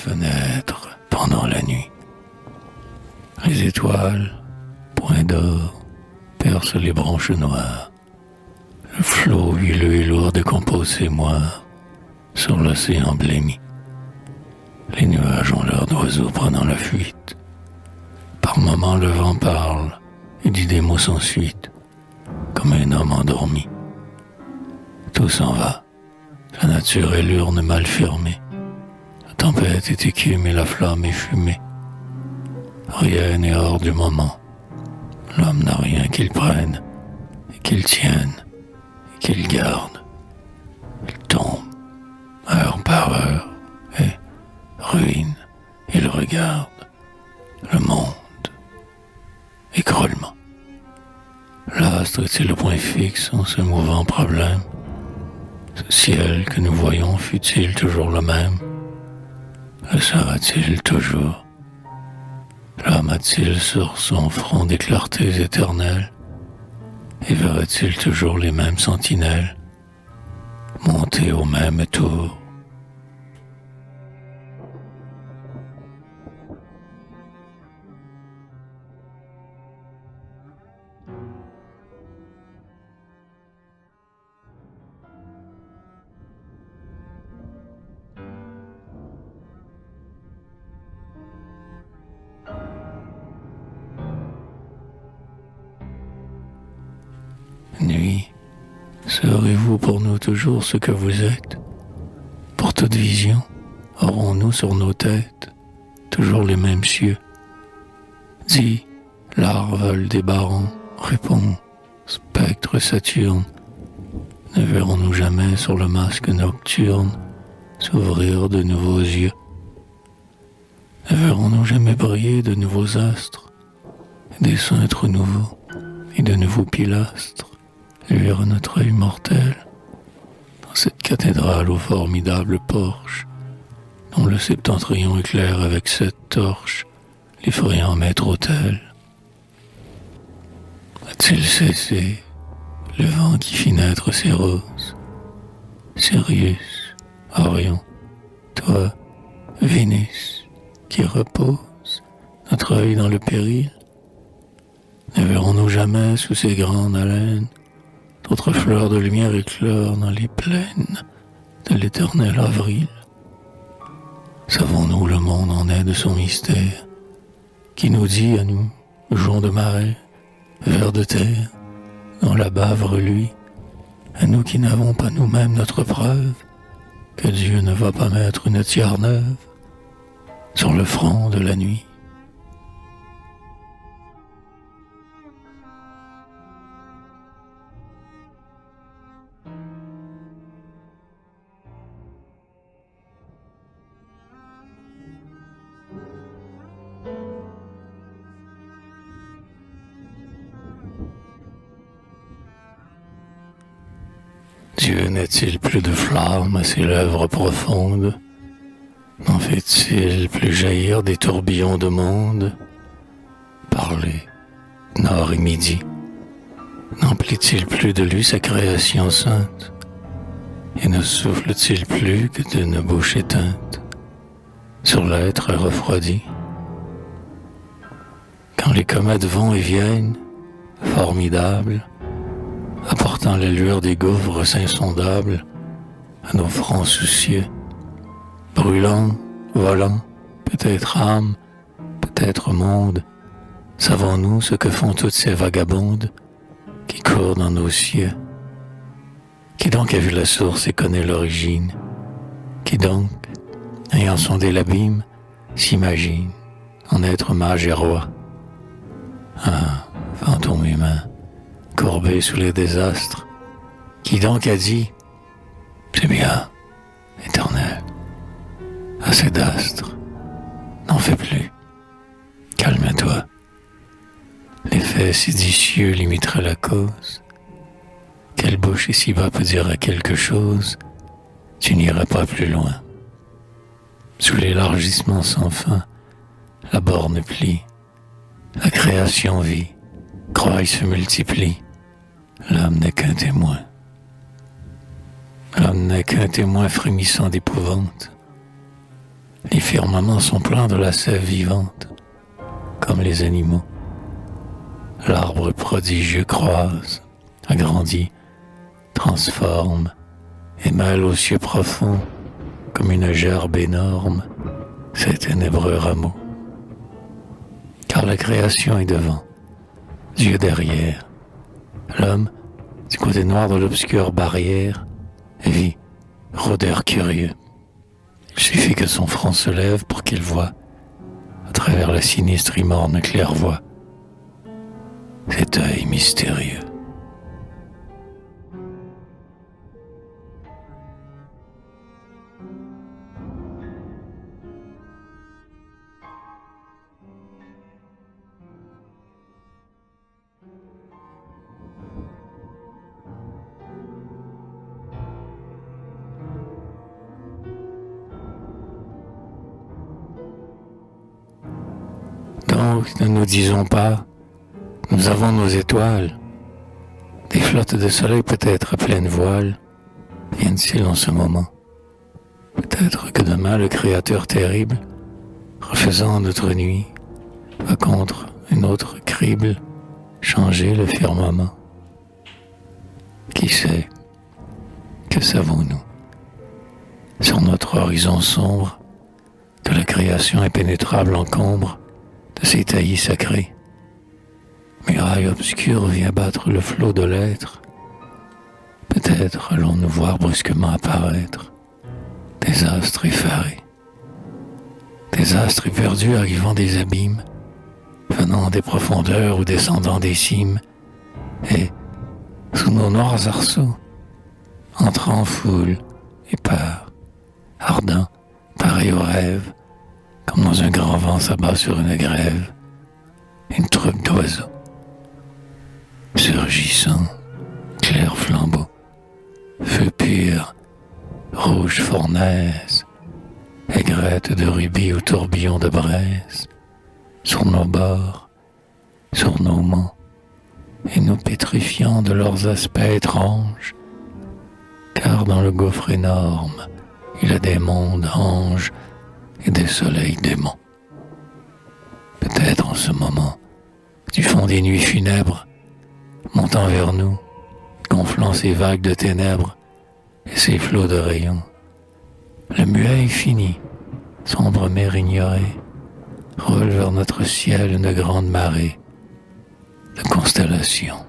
fenêtre pendant la nuit. Les étoiles, points d'or, percent les branches noires. Le flot huileux et lourd décompose ses moires sur l'océan blêmi. Les nuages ont l'air d'oiseaux prenant la fuite. Par moments le vent parle et dit des mots sans suite, comme un homme endormi. Tout s'en va, la nature est l'urne mal fermée. La tempête est écume et la flamme est fumée. Rien n'est hors du moment. L'homme n'a rien qu'il prenne, et qu'il tienne, et qu'il garde. Il tombe, heure par heure, et ruine, il regarde le monde. Écroulement. L'astre est-il le point fixe en ce mouvant problème? Ce ciel que nous voyons fut-il toujours le même? Le sera-t-il toujours? L'homme a-t-il sur son front des clartés éternelles? Et verra-t-il toujours les mêmes sentinelles monter au même tour? Nuit, serez-vous pour nous toujours ce que vous êtes? Pour toute vision, aurons-nous sur nos têtes toujours les mêmes cieux? Dis, larve des barons, réponds, spectre Saturne, ne verrons-nous jamais sur le masque nocturne s'ouvrir de nouveaux yeux? Ne verrons-nous jamais briller de nouveaux astres, des cintres nouveaux et de nouveaux pilastres luire notre œil mortel dans cette cathédrale aux formidables porches, dont le septentrion éclaire avec cette torche l'effrayant maître-autel? A-t-il cessé le vent qui fit naître ses roses? Sirius, Orion, toi, Vénus, qui repose notre œil dans le péril, ne verrons-nous jamais sous ces grandes haleines d'autres fleurs de lumière éclore dans les plaines de l'éternel avril? Savons-nous le monde en est de son mystère, qui nous dit à nous, joncs de marais, vers de terre, dont la bave reluit, à nous qui n'avons pas nous-mêmes notre preuve, que Dieu ne va pas mettre une tiare neuve sur le front de la nuit? Dieu n'a-t-il plus de flamme à ses lèvres profondes? N'en fait-il plus jaillir des tourbillons de monde? Parlez, nord et midi, n'emplit-il plus de lui sa création sainte? Et ne souffle-t-il plus que d'une bouche éteinte sur l'être refroidi? Quand les comètes vont et viennent, formidables, apportant les lueurs des gouffres insondables à nos fronts soucieux, brûlant, volant, peut-être âme, peut-être monde, savons-nous ce que font toutes ces vagabondes qui courent dans nos cieux? Qui donc a vu la source et connaît l'origine? Qui donc, ayant sondé l'abîme, s'imagine en être mage et roi? Ah, fantôme humain, courbé sous les désastres, qui donc a dit « C'est bien, éternel, assez d'astres, n'en fais plus, calme-toi. L'effet séditieux limitera la cause. Quelle bouche ici-bas peut dire à quelque chose? Tu n'iras pas plus loin. Sous l'élargissement sans fin, la borne plie, la création vit, croît et se multiplie. L'homme n'est qu'un témoin. L'homme n'est qu'un témoin frémissant d'épouvante. Les firmaments sont pleins de la sève vivante, comme les animaux. L'arbre prodigieux croise, agrandit, transforme, émale aux cieux profonds, comme une gerbe énorme, ces ténébreux rameaux. Car la création est devant, Dieu derrière. L'homme, du côté noir de l'obscure barrière, vit, rôdeur curieux. Il suffit que son front se lève pour qu'il voie, à travers la sinistre et morne claire-voie, cet œil mystérieux. Donc, ne nous disons pas, nous avons nos étoiles. Des flottes de soleil peut-être à pleine voile viennent-ils en ce moment. Peut-être que demain le Créateur terrible, refaisant notre nuit, va contre une autre crible changer le firmament. Qui sait? Que savons-nous? Sur notre horizon sombre, que la création impénétrable encombre de ses taillis sacrés. Muraille obscure vient battre le flot de l'être. Peut-être allons-nous voir brusquement apparaître des astres effarés, des astres éperdus arrivant des abîmes, venant des profondeurs ou descendant des cimes, et, sous nos noirs arceaux, entrant en foule, épars, ardents, pareils aux rêves, comme dans un grand vent s'abat sur une grève, une troupe d'oiseaux, surgissant, clair flambeau, feu pur, rouge fournaise, aigrette de rubis ou tourbillon de braise, sur nos bords, sur nos monts, et nous pétrifiant de leurs aspects étranges, car dans le gouffre énorme, il y a des mondes anges et des soleils démons. Peut-être en ce moment, du fond des nuits funèbres, montant vers nous, gonflant ses vagues de ténèbres et ses flots de rayons, le muet infini, sombre mer ignorée, roule vers notre ciel une grande marée de constellations.